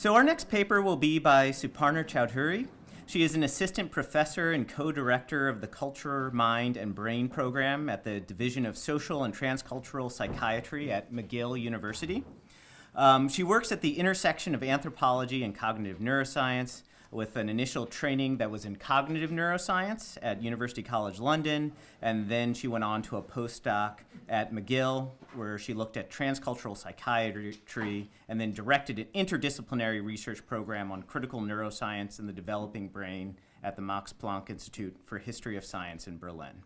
So our next paper will be by Suparna Choudhury. She is an assistant professor and co-director of the Culture, Mind, and Brain program at the Division of Social and Transcultural Psychiatry at McGill University. She works at the intersection of anthropology and cognitive neuroscience, with an initial training that was in cognitive neuroscience at University College London, and then she went on to a postdoc at McGill, where she looked at transcultural psychiatry, and then directed an interdisciplinary research program on critical neuroscience and the developing brain at the Max Planck Institute for History of Science in Berlin.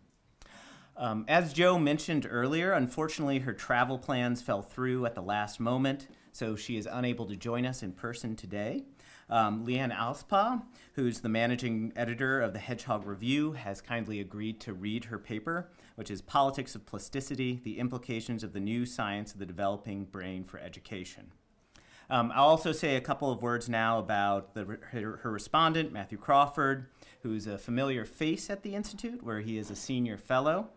As Joe mentioned earlier, unfortunately her travel plans fell through at the last moment, so she is unable to join us in person today. Leann Alspaugh, who's the managing editor of the Hedgehog Review, has kindly agreed to read her paper, which is Politics of Plasticity, the Implications of the New Science of the Developing Brain for Education. I'll also say a couple of words now about her respondent, Matthew Crawford, who's a familiar face at the Institute, where he is a senior fellow.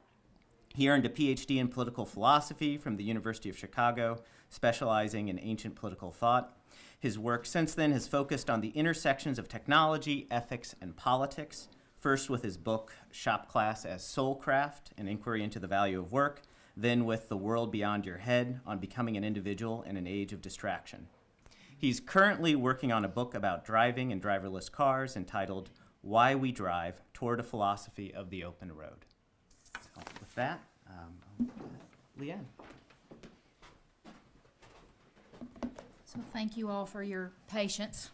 He earned a PhD in political philosophy from the University of Chicago, specializing in ancient political thought. His work since then has focused on the intersections of technology, ethics, and politics, first with his book, Shop Class as Soulcraft, an inquiry into the value of work, then with The World Beyond Your Head, on becoming an individual in an age of distraction. He's currently working on a book about driving and driverless cars entitled Why We Drive, Toward a Philosophy of the Open Road. So with that, Leann. So thank you all for your patience.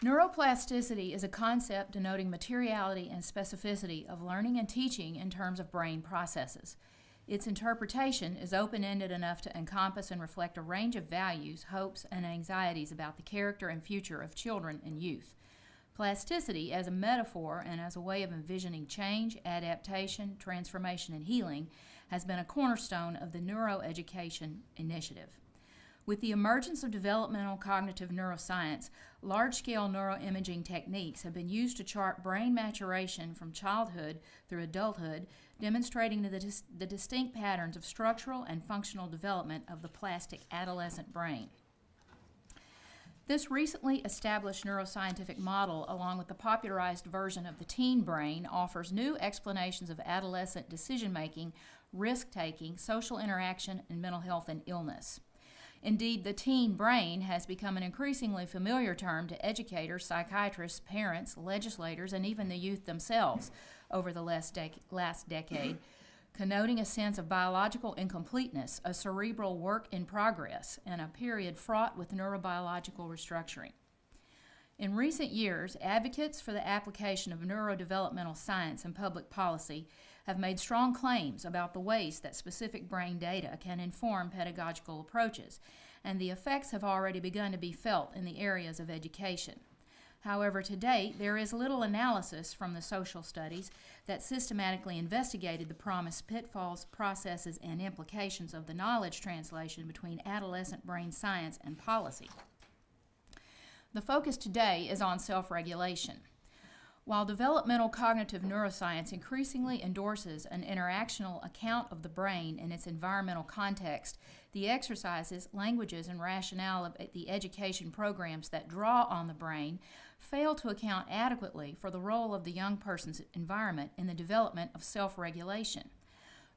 Neuroplasticity is a concept denoting materiality and specificity of learning and teaching in terms of brain processes. Its interpretation is open-ended enough to encompass and reflect a range of values, hopes, and anxieties about the character and future of children and youth. Plasticity as a metaphor and as a way of envisioning change, adaptation, transformation, and healing has been a cornerstone of the neuroeducation initiative. With the emergence of developmental cognitive neuroscience, large-scale neuroimaging techniques have been used to chart brain maturation from childhood through adulthood, demonstrating the distinct patterns of structural and functional development of the plastic adolescent brain. This recently established neuroscientific model, along with the popularized version of the teen brain, offers new explanations of adolescent decision-making, risk-taking, social interaction, and mental health and illness. Indeed, the teen brain has become an increasingly familiar term to educators, psychiatrists, parents, legislators, and even the youth themselves over the last decade, connoting a sense of biological incompleteness, a cerebral work in progress, and a period fraught with neurobiological restructuring. In recent years, advocates for the application of neurodevelopmental science and public policy have made strong claims about the ways that specific brain data can inform pedagogical approaches, and the effects have already begun to be felt in the areas of education. However, to date, there is little analysis from the social studies that systematically investigated the promised pitfalls, processes, and implications of the knowledge translation between adolescent brain science and policy. The focus today is on self-regulation. While developmental cognitive neuroscience increasingly endorses an interactional account of the brain in its environmental context, the exercises, languages, and rationale of the education programs that draw on the brain fail to account adequately for the role of the young person's environment in the development of self-regulation.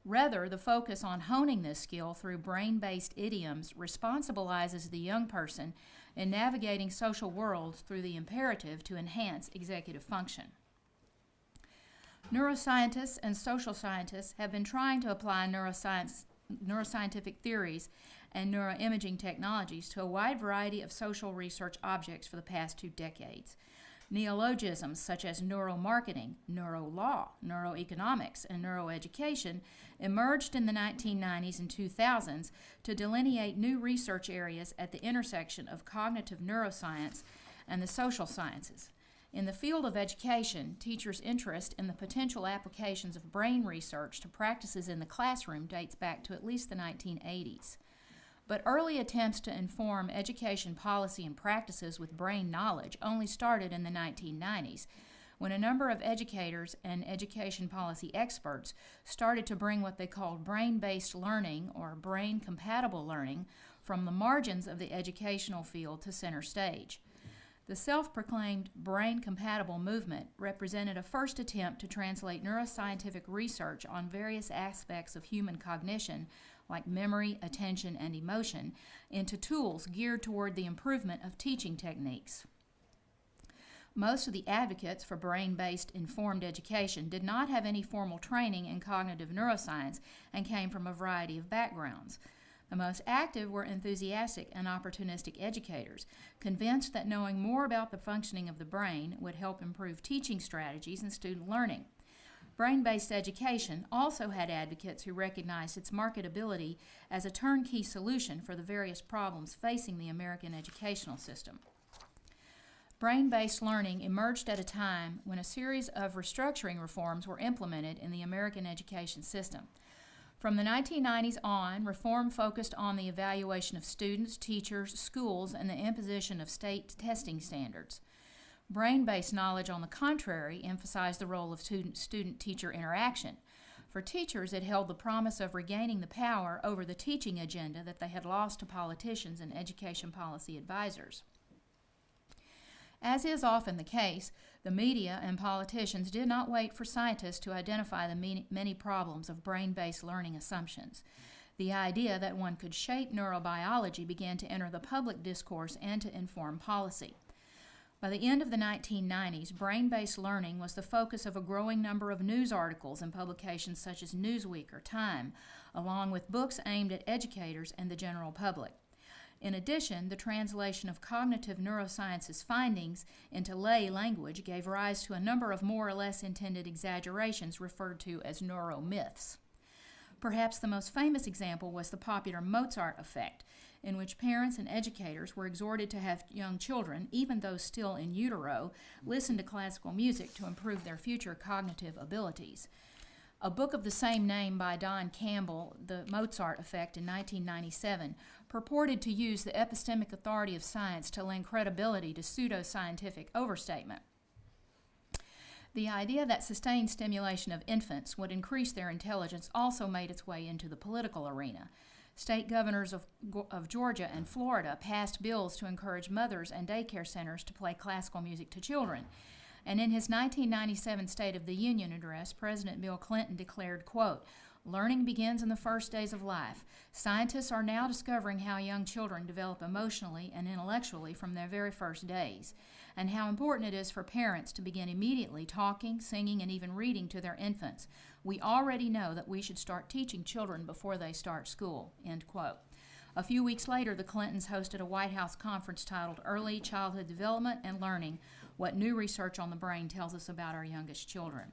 Rather, the focus on honing this skill through brain-based idioms responsibilizes the young person in navigating social worlds through the imperative to enhance executive function. Neuroscientists and social scientists have been trying to apply neuroscientific theories and neuroimaging technologies to a wide variety of social research objects for the past 2 decades. Neologisms such as neuromarketing, neurolaw, neuroeconomics, and neuroeducation emerged in the 1990s and 2000s to delineate new research areas at the intersection of cognitive neuroscience and the social sciences. In the field of education, teachers' interest in the potential applications of brain research to practices in the classroom dates back to at least the 1980s. But early attempts to inform education policy and practices with brain knowledge only started in the 1990s, when a number of educators and education policy experts started to bring what they called brain-based learning or brain-compatible learning from the margins of the educational field to center stage. The self-proclaimed brain-compatible movement represented a first attempt to translate neuroscientific research on various aspects of human cognition, like memory, attention, and emotion, into tools geared toward the improvement of teaching techniques. Most of the advocates for brain-based informed education did not have any formal training in cognitive neuroscience and came from a variety of backgrounds. The most active were enthusiastic and opportunistic educators, convinced that knowing more about the functioning of the brain would help improve teaching strategies and student learning. Brain-based education also had advocates who recognized its marketability as a turnkey solution for the various problems facing the American educational system. Brain-based learning emerged at a time when a series of restructuring reforms were implemented in the American education system. From the 1990s on, reform focused on the evaluation of students, teachers, schools, and the imposition of state testing standards. Brain-based knowledge, on the contrary, emphasized the role of student-teacher interaction. For teachers, it held the promise of regaining the power over the teaching agenda that they had lost to politicians and education policy advisors. As is often the case, the media and politicians did not wait for scientists to identify the many problems of brain-based learning assumptions. The idea that one could shape neurobiology began to enter the public discourse and to inform policy. By the end of the 1990s, brain-based learning was the focus of a growing number of news articles in publications such as Newsweek or Time, along with books aimed at educators and the general public. In addition, the translation of cognitive neuroscience's findings into lay language gave rise to a number of more or less intended exaggerations referred to as neuro myths. Perhaps the most famous example was the popular Mozart Effect, in which parents and educators were exhorted to have young children, even those still in utero, listen to classical music to improve their future cognitive abilities. A book of the same name by Don Campbell, The Mozart Effect, in 1997, purported to use the epistemic authority of science to lend credibility to pseudoscientific overstatement. The idea that sustained stimulation of infants would increase their intelligence also made its way into the political arena. State governors of Georgia and Florida passed bills to encourage mothers and daycare centers to play classical music to children. And in his 1997 State of the Union address, President Bill Clinton declared, quote, "Learning begins in the first days of life. Scientists are now discovering how young children develop emotionally and intellectually from their very first days, and how important it is for parents to begin immediately talking, singing, and even reading to their infants. We already know that we should start teaching children before they start school," end quote. A few weeks later, the Clintons hosted a White House conference titled Early Childhood Development and Learning: What New Research on the Brain Tells Us About Our Youngest Children.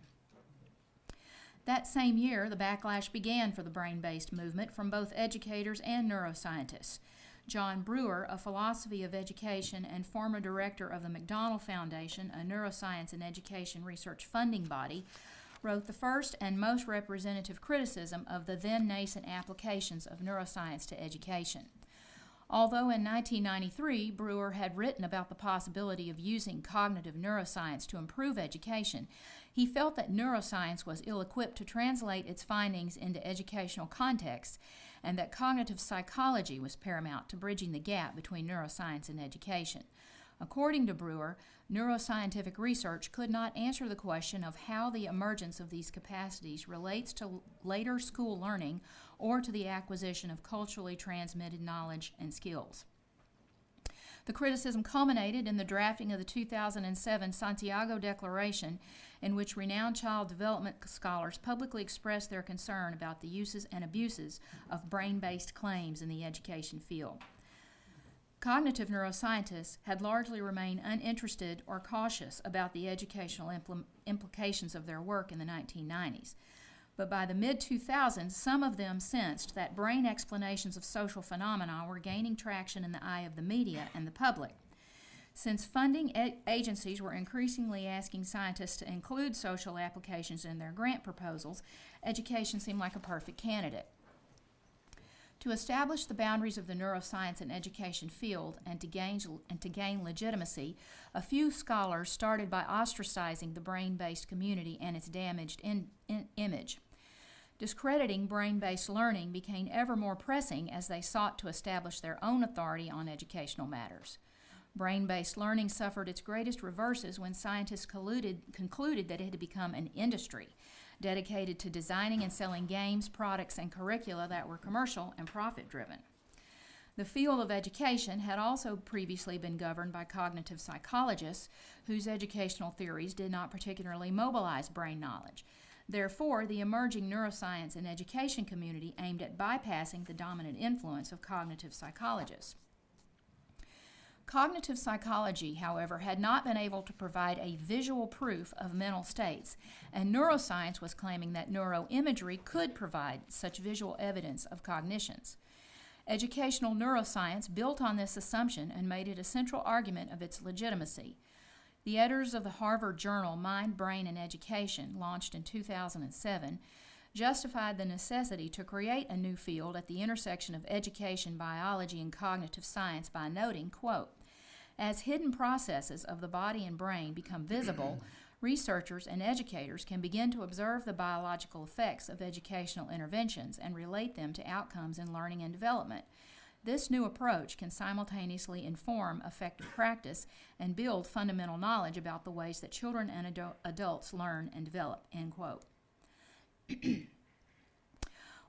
That same year, the backlash began for the brain-based movement from both educators and neuroscientists. John Brewer, a philosophy of education and former director of the McDonnell Foundation, a neuroscience and education research funding body, wrote the first and most representative criticism of the then nascent applications of neuroscience to education. Although in 1993 Brewer had written about the possibility of using cognitive neuroscience to improve education, he felt that neuroscience was ill-equipped to translate its findings into educational contexts, and that cognitive psychology was paramount to bridging the gap between neuroscience and education. According to Brewer, neuroscientific research could not answer the question of how the emergence of these capacities relates to later school learning or to the acquisition of culturally transmitted knowledge and skills. The criticism culminated in the drafting of the 2007 Santiago Declaration, in which renowned child development scholars publicly expressed their concern about the uses and abuses of brain-based claims in the education field. Cognitive neuroscientists had largely remained uninterested or cautious about the educational implications of their work in the 1990s. But by the mid-2000s, some of them sensed that brain explanations of social phenomena were gaining traction in the eye of the media and the public. Since funding agencies were increasingly asking scientists to include social applications in their grant proposals, education seemed like a perfect candidate. To establish the boundaries of the neuroscience and education field and to gain legitimacy, a few scholars started by ostracizing the brain-based community and its damaged image. Discrediting brain-based learning became ever more pressing as they sought to establish their own authority on educational matters. Brain-based learning suffered its greatest reverses when scientists concluded that it had become an industry, dedicated to designing and selling games, products, and curricula that were commercial and profit-driven. The field of education had also previously been governed by cognitive psychologists whose educational theories did not particularly mobilize brain knowledge. Therefore, the emerging neuroscience and education community aimed at bypassing the dominant influence of cognitive psychologists. Cognitive psychology, however, had not been able to provide a visual proof of mental states, and neuroscience was claiming that neuroimagery could provide such visual evidence of cognitions. Educational neuroscience built on this assumption and made it a central argument of its legitimacy. The editors of the Harvard journal Mind, Brain, and Education, launched in 2007, justified the necessity to create a new field at the intersection of education, biology, and cognitive science by noting, quote, "As hidden processes of the body and brain become visible, researchers and educators can begin to observe the biological effects of educational interventions and relate them to outcomes in learning and development. This new approach can simultaneously inform effective practice and build fundamental knowledge about the ways that children and adults learn and develop," end quote.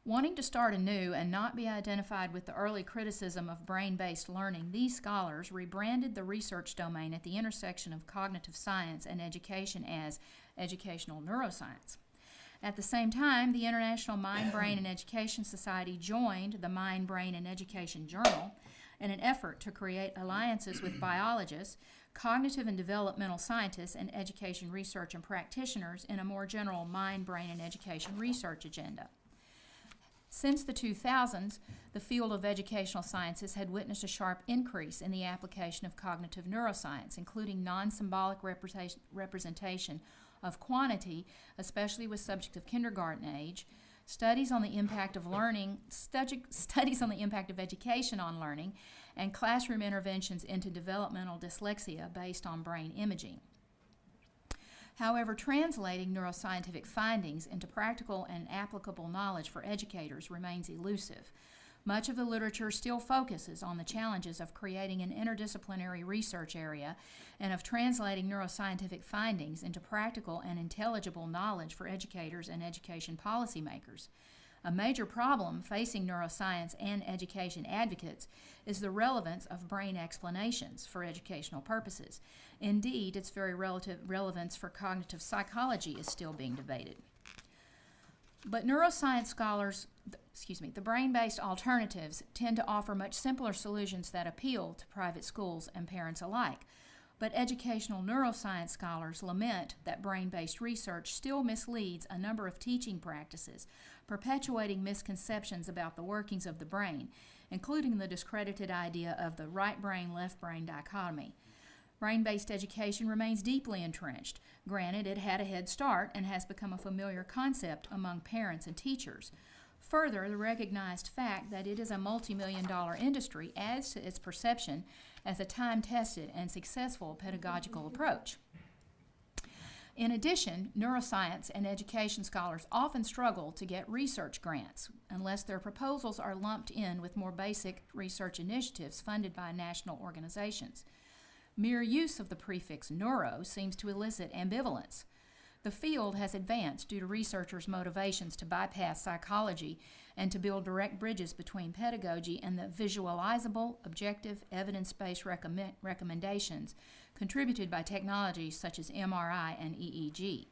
Wanting to start anew and not be identified with the early criticism of brain-based learning, these scholars rebranded the research domain at the intersection of cognitive science and education as educational neuroscience. At the same time, the International Mind, Brain, and Education Society joined the Mind, Brain, and Education Journal in an effort to create alliances with biologists, cognitive and developmental scientists, and education research and practitioners in a more general mind, brain, and education research agenda. Since the 2000s, the field of educational sciences had witnessed a sharp increase in the application of cognitive neuroscience, including non-symbolic representation of quantity, especially with subjects of kindergarten age, studies on the impact of education on learning, and classroom interventions into developmental dyslexia based on brain imaging. However, translating neuroscientific findings into practical and applicable knowledge for educators remains elusive. Much of the literature still focuses on the challenges of creating an interdisciplinary research area and of translating neuroscientific findings into practical and intelligible knowledge for educators and education policymakers. A major problem facing neuroscience and education advocates is the relevance of brain explanations for educational purposes. Indeed, its very relevance for cognitive psychology is still being debated. But neuroscience scholars, the brain-based alternatives tend to offer much simpler solutions that appeal to private schools and parents alike. But educational neuroscience scholars lament that brain-based research still misleads a number of teaching practices, perpetuating misconceptions about the workings of the brain, including the discredited idea of the right brain, left brain dichotomy. Brain-based education remains deeply entrenched. Granted, it had a head start and has become a familiar concept among parents and teachers. Further, the recognized fact that it is a multi-million-dollar industry adds to its perception as a time-tested and successful pedagogical approach. In addition, neuroscience and education scholars often struggle to get research grants unless their proposals are lumped in with more basic research initiatives funded by national organizations. Mere use of the prefix neuro seems to elicit ambivalence. The field has advanced due to researchers' motivations to bypass psychology and to build direct bridges between pedagogy and the visualizable, objective, evidence-based recommendations contributed by technologies such as MRI and EEG.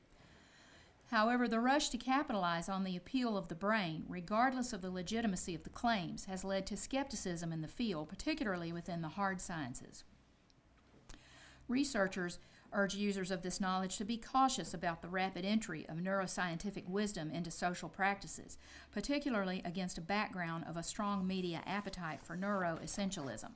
However, the rush to capitalize on the appeal of the brain, regardless of the legitimacy of the claims, has led to skepticism in the field, particularly within the hard sciences. Researchers urge users of this knowledge to be cautious about the rapid entry of neuroscientific wisdom into social practices, particularly against a background of a strong media appetite for neuroessentialism.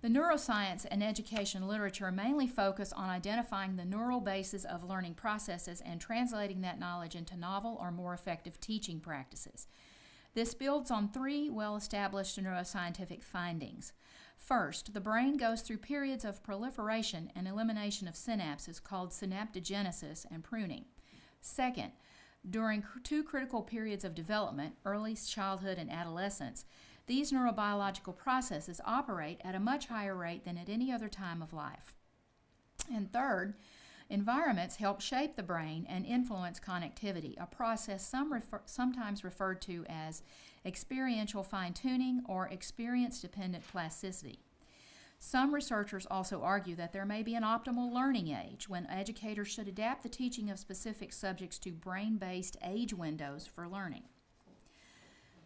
The neuroscience and education literature mainly focus on identifying the neural basis of learning processes and translating that knowledge into novel or more effective teaching practices. This builds on three well-established neuroscientific findings. First, the brain goes through periods of proliferation and elimination of synapses called synaptogenesis and pruning. Second, during two critical periods of development, early childhood and adolescence, these neurobiological processes operate at a much higher rate than at any other time of life. And third, environments help shape the brain and influence connectivity, a process sometimes referred to as experiential fine-tuning or experience-dependent plasticity. Some researchers also argue that there may be an optimal learning age when educators should adapt the teaching of specific subjects to brain-based age windows for learning.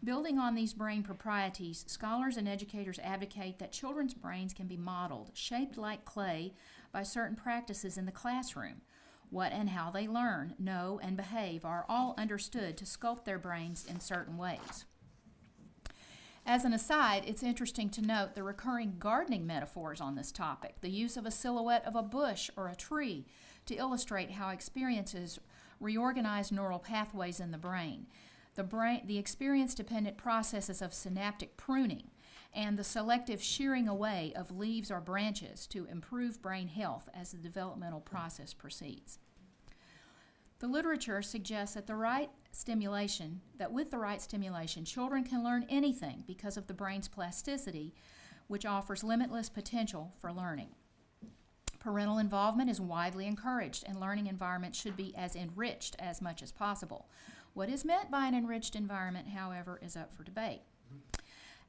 Building on these brain proprieties, scholars and educators advocate that children's brains can be modeled, shaped like clay, by certain practices in the classroom. What and how they learn, know, and behave are all understood to sculpt their brains in certain ways. As an aside, it's interesting to note the recurring gardening metaphors on this topic, the use of a silhouette of a bush or a tree to illustrate how experiences reorganize neural pathways in the brain, the experience-dependent processes of synaptic pruning, and the selective shearing away of leaves or branches to improve brain health as the developmental process proceeds. The literature suggests that with the right stimulation, children can learn anything because of the brain's plasticity, which offers limitless potential for learning. Parental involvement is widely encouraged, and learning environments should be as enriched as much as possible. What is meant by an enriched environment, however, is up for debate.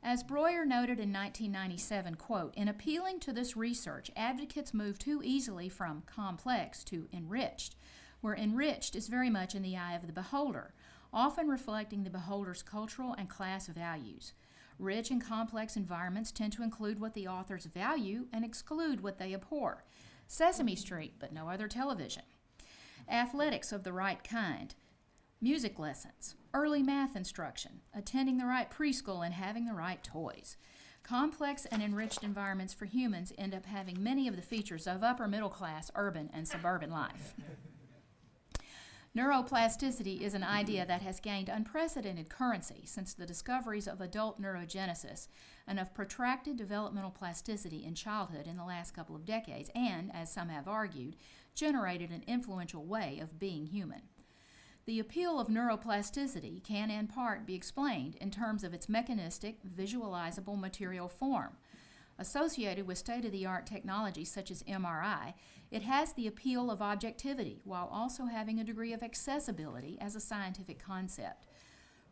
As Breuer noted in 1997, quote, "In appealing to this research, advocates move too easily from complex to enriched, where enriched is very much in the eye of the beholder, often reflecting the beholder's cultural and class values. Rich and complex environments tend to include what the authors value and exclude what they abhor. Sesame Street, but no other television. Athletics of the right kind. Music lessons, early math instruction, attending the right preschool and having the right toys. Complex and enriched environments for humans end up having many of the features of upper middle class urban and suburban life." Neuroplasticity is an idea that has gained unprecedented currency since the discoveries of adult neurogenesis and of protracted developmental plasticity in childhood in the last couple of decades and, as some have argued, generated an influential way of being human. The appeal of neuroplasticity can in part be explained in terms of its mechanistic, visualizable material form. Associated with state-of-the-art technologies such as MRI, it has the appeal of objectivity while also having a degree of accessibility as a scientific concept.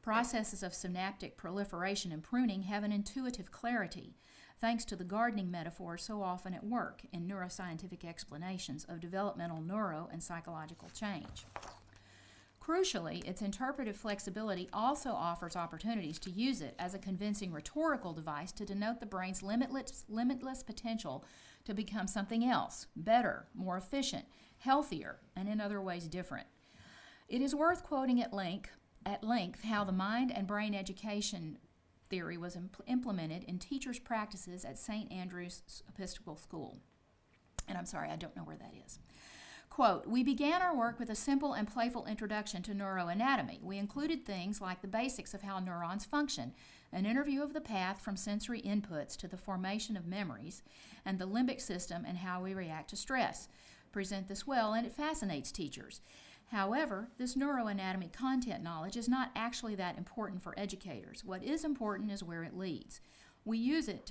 Processes of synaptic proliferation and pruning have an intuitive clarity, thanks to the gardening metaphor so often at work in neuroscientific explanations of developmental neuro and psychological change. Crucially, its interpretive flexibility also offers opportunities to use it as a convincing rhetorical device to denote the brain's limitless potential to become something else, better, more efficient, healthier, and in other ways different. It is worth quoting at length how the mind and brain education theory was implemented in teachers' practices at St. Andrew's Episcopal School. And I'm sorry, I don't know where that is. Quote, "We began our work with a simple and playful introduction to neuroanatomy. We included things like the basics of how neurons function, an interview of the path from sensory inputs to the formation of memories, and the limbic system and how we react to stress. Present this well, and it fascinates teachers. However, this neuroanatomy content knowledge is not actually that important for educators. What is important is where it leads. We use it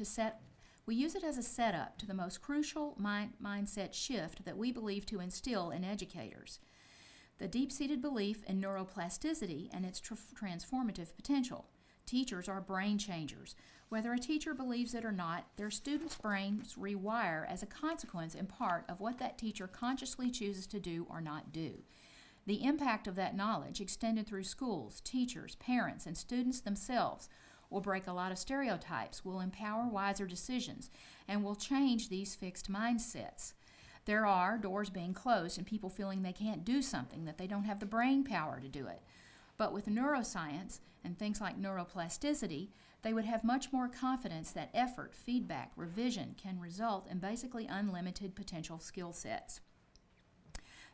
as a setup to the most crucial mindset shift that we believe to instill in educators, the deep-seated belief in neuroplasticity and its transformative potential. Teachers are brain changers. Whether a teacher believes it or not, their students' brains rewire as a consequence in part of what that teacher consciously chooses to do or not do. The impact of that knowledge, extended through schools, teachers, parents, and students themselves, will break a lot of stereotypes, will empower wiser decisions, and will change these fixed mindsets. There are doors being closed and people feeling they can't do something, that they don't have the brain power to do it. But with neuroscience and things like neuroplasticity, they would have much more confidence that effort, feedback, revision can result in basically unlimited potential skill sets.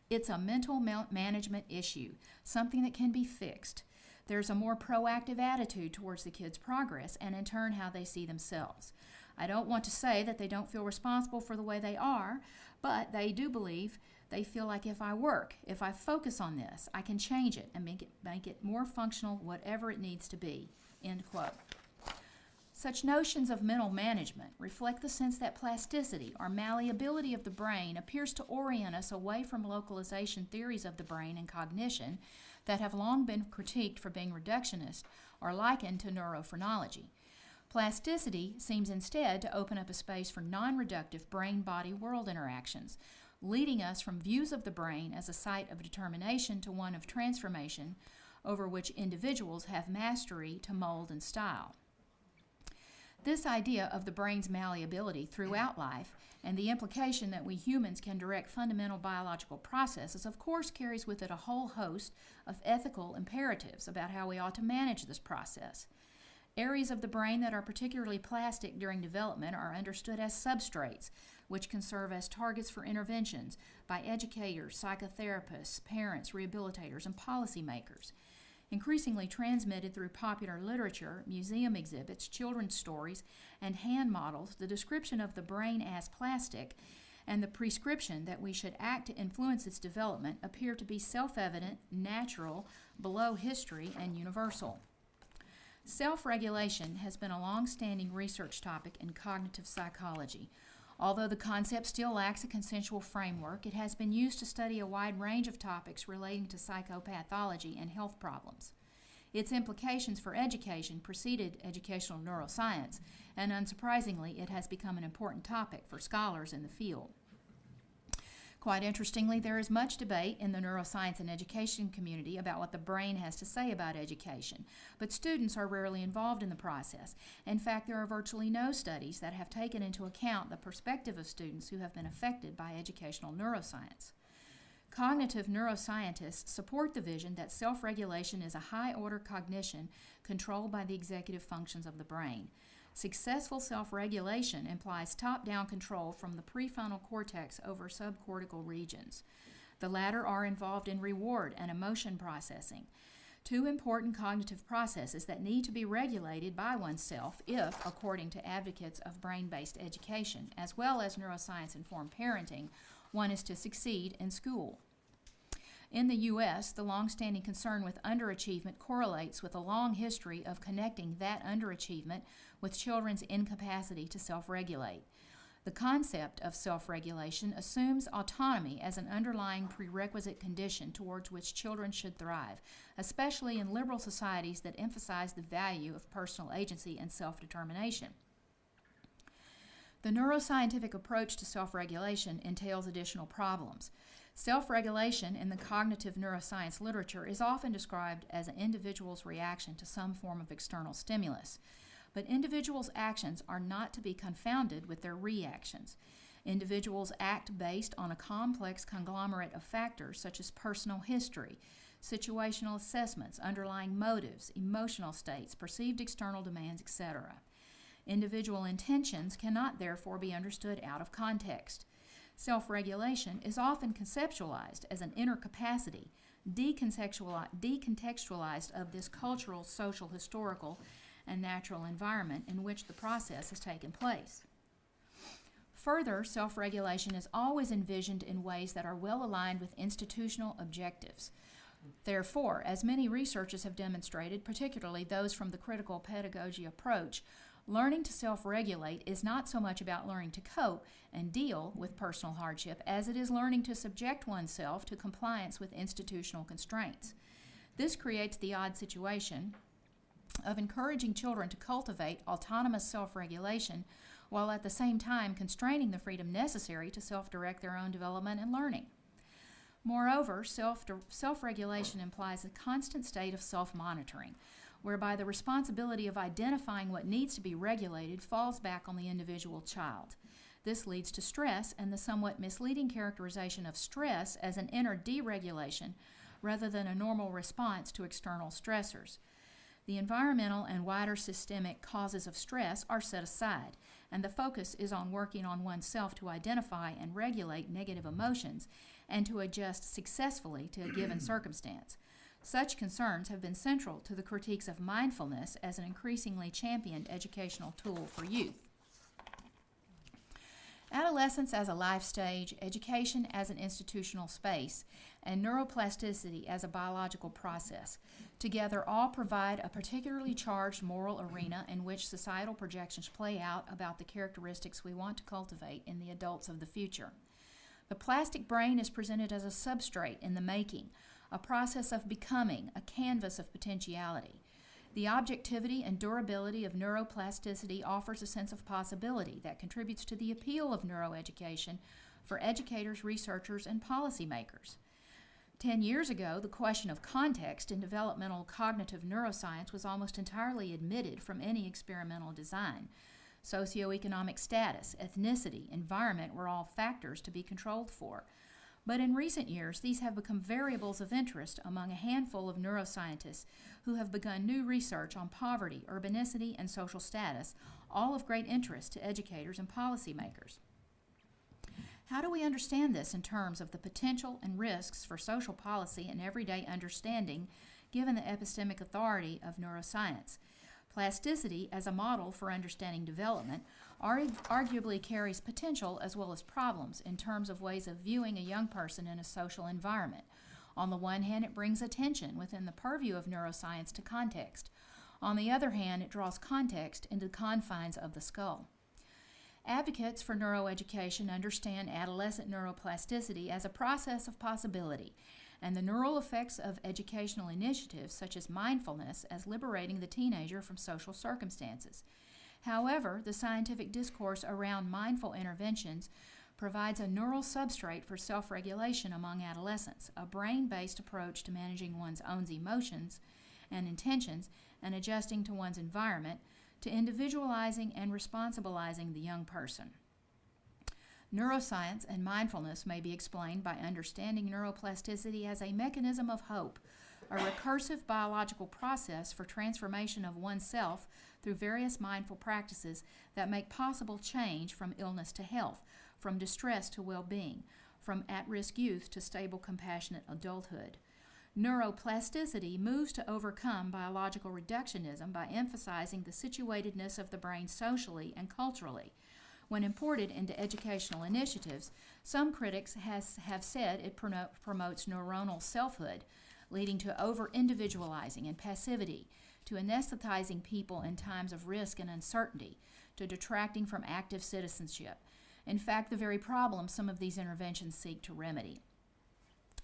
It's a mental management issue, something that can be fixed. There's a more proactive attitude towards the kids' progress and in turn how they see themselves. I don't want to say that they don't feel responsible for the way they are, but they do believe they feel like if I work, if I focus on this, I can change it and make it more functional, whatever it needs to be." End quote. Such notions of mental management reflect the sense that plasticity, or malleability of the brain, appears to orient us away from localization theories of the brain and cognition that have long been critiqued for being reductionist or likened to neurophrenology. Plasticity seems instead to open up a space for non-reductive brain-body-world interactions, leading us from views of the brain as a site of determination to one of transformation, over which individuals have mastery to mold and style. This idea of the brain's malleability throughout life and the implication that we humans can direct fundamental biological processes, of course, carries with it a whole host of ethical imperatives about how we ought to manage this process. Areas of the brain that are particularly plastic during development are understood as substrates, which can serve as targets for interventions by educators, psychotherapists, parents, rehabilitators, and policymakers. Increasingly transmitted through popular literature, museum exhibits, children's stories, and hand models, the description of the brain as plastic and the prescription that we should act to influence its development appear to be self-evident, natural, below history, and universal. Self-regulation has been a long-standing research topic in cognitive psychology. Although the concept still lacks a consensual framework, it has been used to study a wide range of topics relating to psychopathology and health problems. Its implications for education preceded educational neuroscience, and unsurprisingly, it has become an important topic for scholars in the field. Quite interestingly, there is much debate in the neuroscience and education community about what the brain has to say about education, but students are rarely involved in the process. In fact, there are virtually no studies that have taken into account the perspective of students who have been affected by educational neuroscience. Cognitive neuroscientists support the vision that self-regulation is a high-order cognition controlled by the executive functions of the brain. Successful self-regulation implies top-down control from the prefrontal cortex over subcortical regions. The latter are involved in reward and emotion processing, two important cognitive processes that need to be regulated by oneself if, according to advocates of brain-based education, as well as neuroscience-informed parenting, one is to succeed in school. In the U.S., the long-standing concern with underachievement correlates with a long history of connecting that underachievement with children's incapacity to self-regulate. The concept of self-regulation assumes autonomy as an underlying prerequisite condition towards which children should thrive, especially in liberal societies that emphasize the value of personal agency and self-determination. The neuroscientific approach to self-regulation entails additional problems. Self-regulation in the cognitive neuroscience literature is often described as an individual's reaction to some form of external stimulus. But individuals' actions are not to be confounded with their reactions. Individuals act based on a complex conglomerate of factors such as personal history, situational assessments, underlying motives, emotional states, perceived external demands, etc. Individual intentions cannot therefore be understood out of context. Self-regulation is often conceptualized as an inner capacity, decontextualized of this cultural, social, historical, and natural environment in which the process has taken place. Further, self-regulation is always envisioned in ways that are well aligned with institutional objectives. Therefore, as many researchers have demonstrated, particularly those from the critical pedagogy approach, learning to self-regulate is not so much about learning to cope and deal with personal hardship as it is learning to subject oneself to compliance with institutional constraints. This creates the odd situation of encouraging children to cultivate autonomous self-regulation while at the same time constraining the freedom necessary to self-direct their own development and learning. Moreover, self-regulation implies a constant state of self-monitoring, whereby the responsibility of identifying what needs to be regulated falls back on the individual child. This leads to stress and the somewhat misleading characterization of stress as an inner deregulation rather than a normal response to external stressors. The environmental and wider systemic causes of stress are set aside, and the focus is on working on oneself to identify and regulate negative emotions and to adjust successfully to a given circumstance. Such concerns have been central to the critiques of mindfulness as an increasingly championed educational tool for youth. Adolescence as a life stage, education as an institutional space, and neuroplasticity as a biological process together all provide a particularly charged moral arena in which societal projections play out about the characteristics we want to cultivate in the adults of the future. The plastic brain is presented as a substrate in the making, a process of becoming, a canvas of potentiality. The objectivity and durability of neuroplasticity offers a sense of possibility that contributes to the appeal of neuroeducation for educators, researchers, and policymakers. 10 years ago, the question of context in developmental cognitive neuroscience was almost entirely omitted from any experimental design. Socioeconomic status, ethnicity, environment were all factors to be controlled for. But in recent years, these have become variables of interest among a handful of neuroscientists who have begun new research on poverty, urbanicity, and social status, all of great interest to educators and policymakers. How do we understand this in terms of the potential and risks for social policy and everyday understanding given the epistemic authority of neuroscience? Plasticity, as a model for understanding development, arguably carries potential as well as problems in terms of ways of viewing a young person in a social environment. On the one hand, it brings attention within the purview of neuroscience to context. On the other hand, it draws context into the confines of the skull. Advocates for neuroeducation understand adolescent neuroplasticity as a process of possibility, and the neural effects of educational initiatives such as mindfulness as liberating the teenager from social circumstances. However, the scientific discourse around mindful interventions provides a neural substrate for self-regulation among adolescents, a brain-based approach to managing one's own emotions and intentions and adjusting to one's environment, to individualizing and responsibilizing the young person. Neuroscience and mindfulness may be explained by understanding neuroplasticity as a mechanism of hope, a recursive biological process for transformation of oneself through various mindful practices that make possible change from illness to health, from distress to well-being, from at-risk youth to stable, compassionate adulthood. Neuroplasticity moves to overcome biological reductionism by emphasizing the situatedness of the brain socially and culturally. When imported into educational initiatives, some critics have said it promotes neuronal selfhood, leading to over-individualizing and passivity, to anesthetizing people in times of risk and uncertainty, to detracting from active citizenship. In fact, the very problem some of these interventions seek to remedy.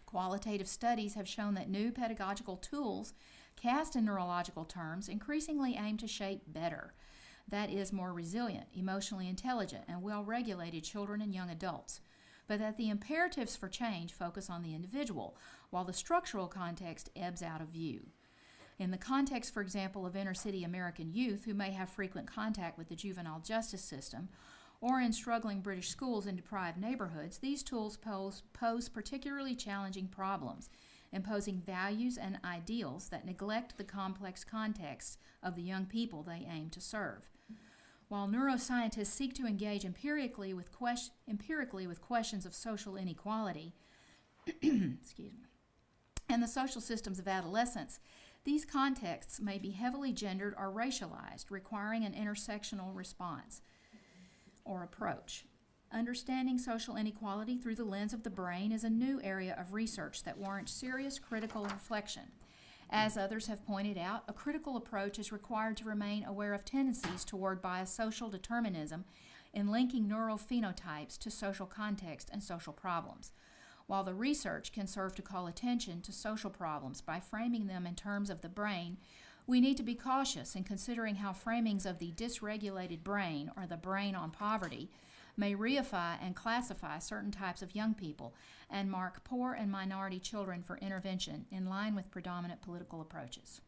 Qualitative studies have shown that new pedagogical tools, cast in neurological terms, increasingly aim to shape better, that is, more resilient, emotionally intelligent, and well-regulated children and young adults, but that the imperatives for change focus on the individual, while the structural context ebbs out of view. In the context, for example, of inner-city American youth who may have frequent contact with the juvenile justice system, or in struggling British schools in deprived neighborhoods, these tools pose particularly challenging problems, imposing values and ideals that neglect the complex context of the young people they aim to serve. While neuroscientists seek to engage empirically with questions of social inequality excuse me, and the social systems of adolescence, these contexts may be heavily gendered or racialized, requiring an intersectional response or approach. Understanding social inequality through the lens of the brain is a new area of research that warrants serious critical reflection. As others have pointed out, a critical approach is required to remain aware of tendencies toward biosocial determinism in linking neural phenotypes to social context and social problems. While the research can serve to call attention to social problems by framing them in terms of the brain, we need to be cautious in considering how framings of the dysregulated brain or the brain on poverty may reify and classify certain types of young people and mark poor and minority children for intervention in line with predominant political approaches.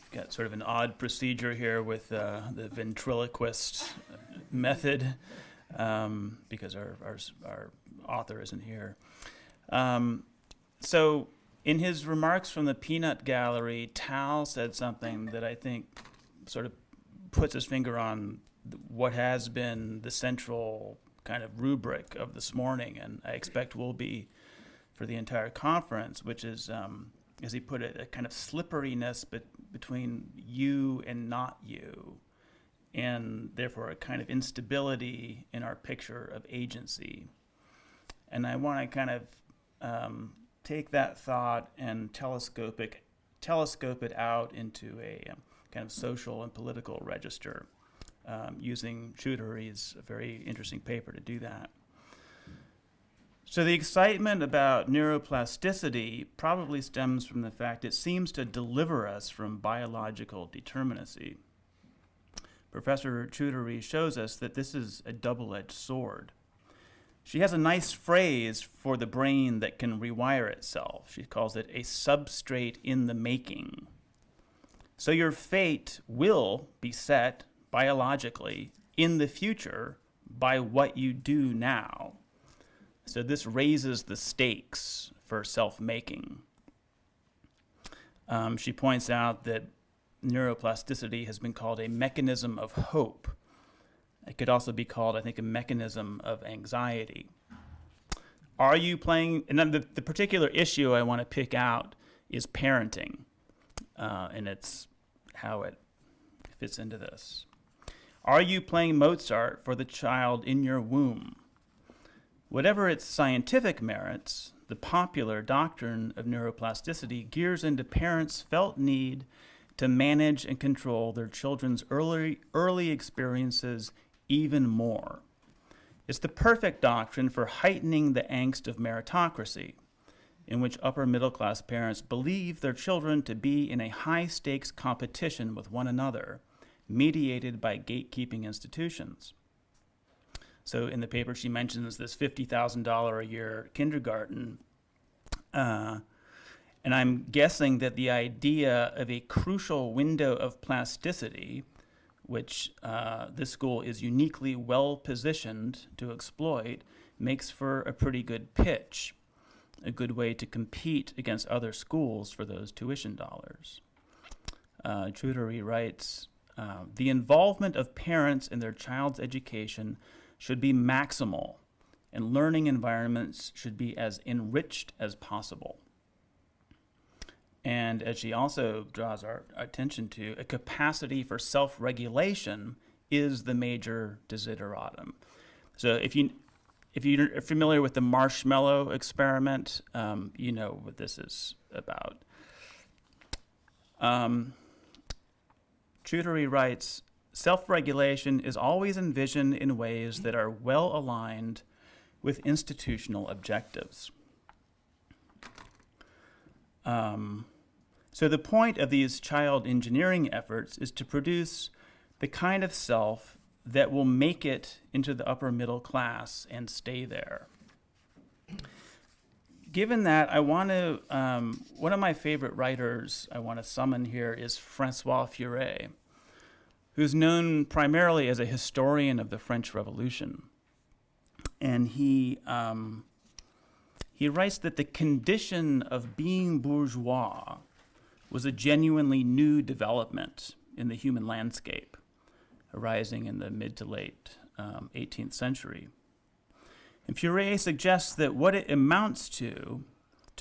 We've got sort of an odd procedure here with the ventriloquist method because our author isn't here. So in his remarks from the Peanut Gallery, Tal said something that I think sort of puts his finger on what has been the central kind of rubric of this morning, and I expect will be for the entire conference, which is, as he put it, a kind of slipperiness between you and not you, and therefore a kind of instability in our picture of agency. And I want to kind of take that thought and telescope it out into a kind of social and political register, using Choudhury's very interesting paper to do that. So the excitement about neuroplasticity probably stems from the fact it seems to deliver us from biological determinacy. Professor Choudhury shows us that this is a double-edged sword. She has a nice phrase for the brain that can rewire itself. She calls it a substrate in the making. So your fate will be set biologically in the future by what you do now. So this raises the stakes for self-making. She points out that neuroplasticity has been called a mechanism of hope. It could also be called, I think, a mechanism of anxiety. Are you playing, and then the particular issue I want to pick out is parenting, and it's how it fits into this. Are you playing Mozart for the child in your womb? Whatever its scientific merits, the popular doctrine of neuroplasticity gears into parents' felt need to manage and control their children's early experiences even more. It's the perfect doctrine for heightening the angst of meritocracy, in which upper middle class parents believe their children to be in a high stakes competition with one another, mediated by gatekeeping institutions. So in the paper she mentions this $50,000 a year kindergarten, and I'm guessing that the idea of a crucial window of plasticity, which this school is uniquely well positioned to exploit, makes for a pretty good pitch, a good way to compete against other schools for those tuition dollars. Choudhury writes, the involvement of parents in their child's education should be maximal, and learning environments should be as enriched as possible. And as she also draws our attention to, a capacity for self-regulation is the major desideratum. So if you're familiar with the marshmallow experiment, you know what this is about. Choudhury writes, self-regulation is always envisioned in ways that are well aligned with institutional objectives. So the point of these child engineering efforts is to produce the kind of self that will make it into the upper middle class and stay there. Given that, I want to, one of my favorite writers I want to summon here is Francois Furai, who's known primarily as a historian of the French Revolution. And he writes that the condition of being bourgeois was a genuinely new development in the human landscape, arising in the mid to late 18th century. And Furai suggests that what it amounts to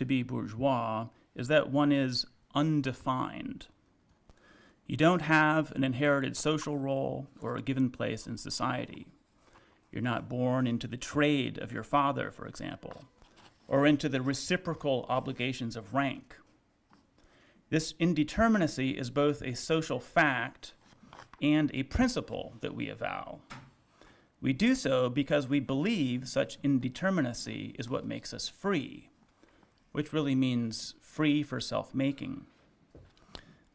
be bourgeois is that one is undefined. You don't have an inherited social role or a given place in society. You're not born into the trade of your father, for example, or into the reciprocal obligations of rank. This indeterminacy is both a social fact and a principle that we avow. We do so because we believe such indeterminacy is what makes us free, which really means free for self-making.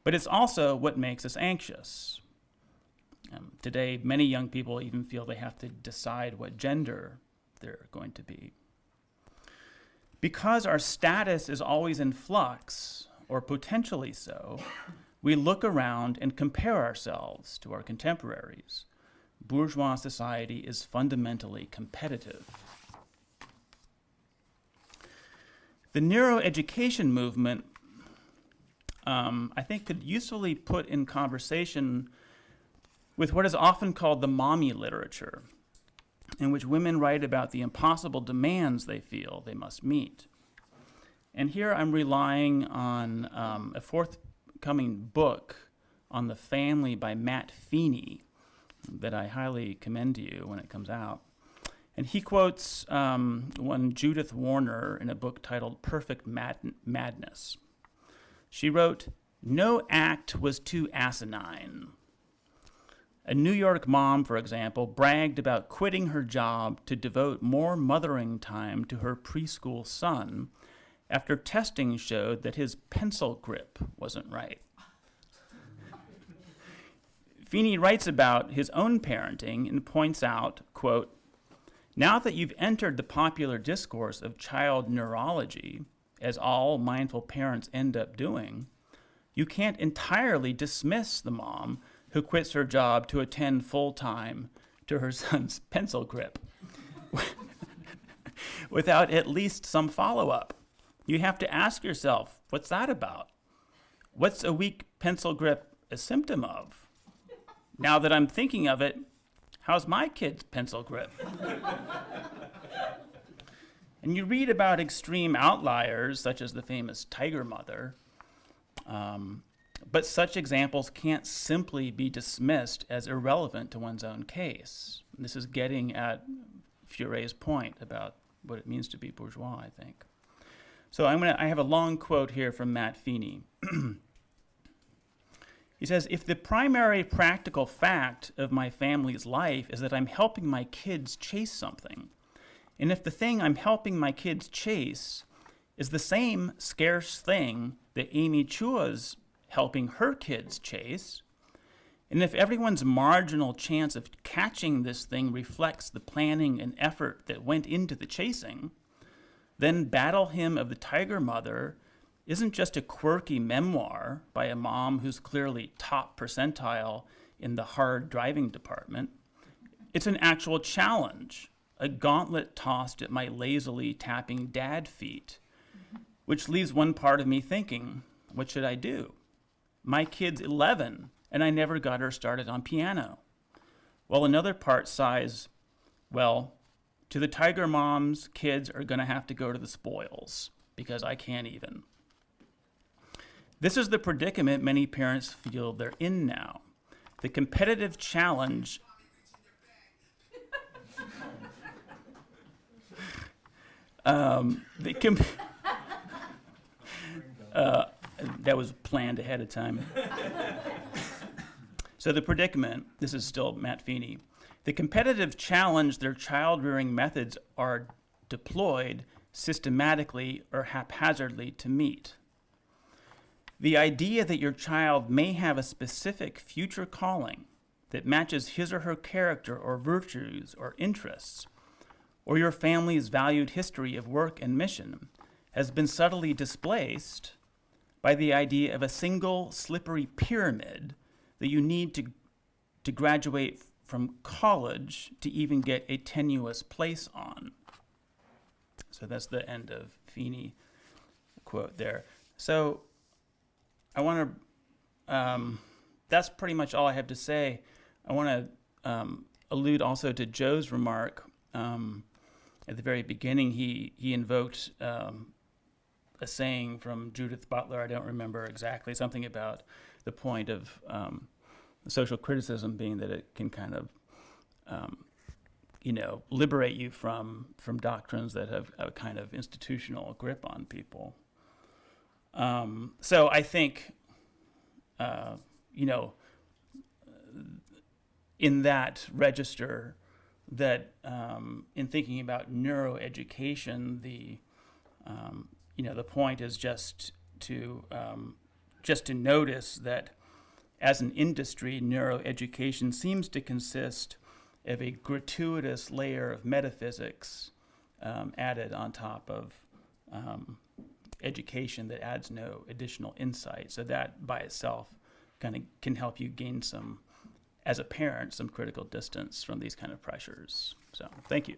But it's also what makes us anxious. Today, many young people even feel they have to decide what gender they're going to be. Because our status is always in flux, or potentially so, we look around and compare ourselves to our contemporaries. Bourgeois society is fundamentally competitive. The neuroeducation movement, I think, could usefully put in conversation with what is often called the mommy literature, in which women write about the impossible demands they feel they must meet. And here I'm relying on a forthcoming book on the family by Matt Feeney that I highly commend to you when it comes out. And he quotes one Judith Warner in a book titled Perfect Madness. She wrote, "No act was too asinine. A New York mom, for example, bragged about quitting her job to devote more mothering time to her preschool son after testing showed that his pencil grip wasn't right." Feeney writes about his own parenting and points out, quote, "Now that you've entered the popular discourse of child neurology, as all mindful parents end up doing, you can't entirely dismiss the mom who quits her job to attend full-time to her son's pencil grip without at least some follow-up. You have to ask yourself, what's that about? What's a weak pencil grip a symptom of? Now that I'm thinking of it, how's my kid's pencil grip?" And you read about extreme outliers, such as the famous tiger mother, but such examples can't simply be dismissed as irrelevant to one's own case. This is getting at Furai's point about what it means to be bourgeois, I think. So I have a long quote here from Matt Feeney. He says, "If the primary practical fact of my family's life is that I'm helping my kids chase something, and if the thing I'm helping my kids chase is the same scarce thing that Amy Chua's helping her kids chase, and if everyone's marginal chance of catching this thing reflects the planning and effort that went into the chasing, then Battle Hymn of the Tiger Mother isn't just a quirky memoir by a mom who's clearly top percentile in the hard driving department. It's an actual challenge, a gauntlet tossed at my lazily tapping dad feet, which leaves one part of me thinking, what should I do? My kid's 11, and I never got her started on piano. While another part sighs, well, to the tiger moms, kids are going to have to go to the spoils, because I can't even. This is the predicament many parents feel they're in now. The competitive challenge that was planned ahead of time. So the predicament, this is still Matt Feeney, the competitive challenge their child-rearing methods are deployed systematically or haphazardly to meet. The idea that your child may have a specific future calling that matches his or her character or virtues or interests, or your family's valued history of work and mission, has been subtly displaced by the idea of a single slippery pyramid that you need to graduate from college to even get a tenuous place on. So that's the end of Feeney quote there. So I want to, that's pretty much all I have to say. I want to allude also to Joe's remark. At the very beginning, he invoked a saying from Judith Butler, I don't remember exactly, something about the point of social criticism being that it can kind of, liberate you from doctrines that have a kind of institutional grip on people. So I think, in that register, that in thinking about neuroeducation, the point is just to notice that as an industry, neuroeducation seems to consist of a gratuitous layer of metaphysics added on top of education that adds no additional insight. So that by itself kind of can help you gain some, as a parent, some critical distance from these kind of pressures. So thank you.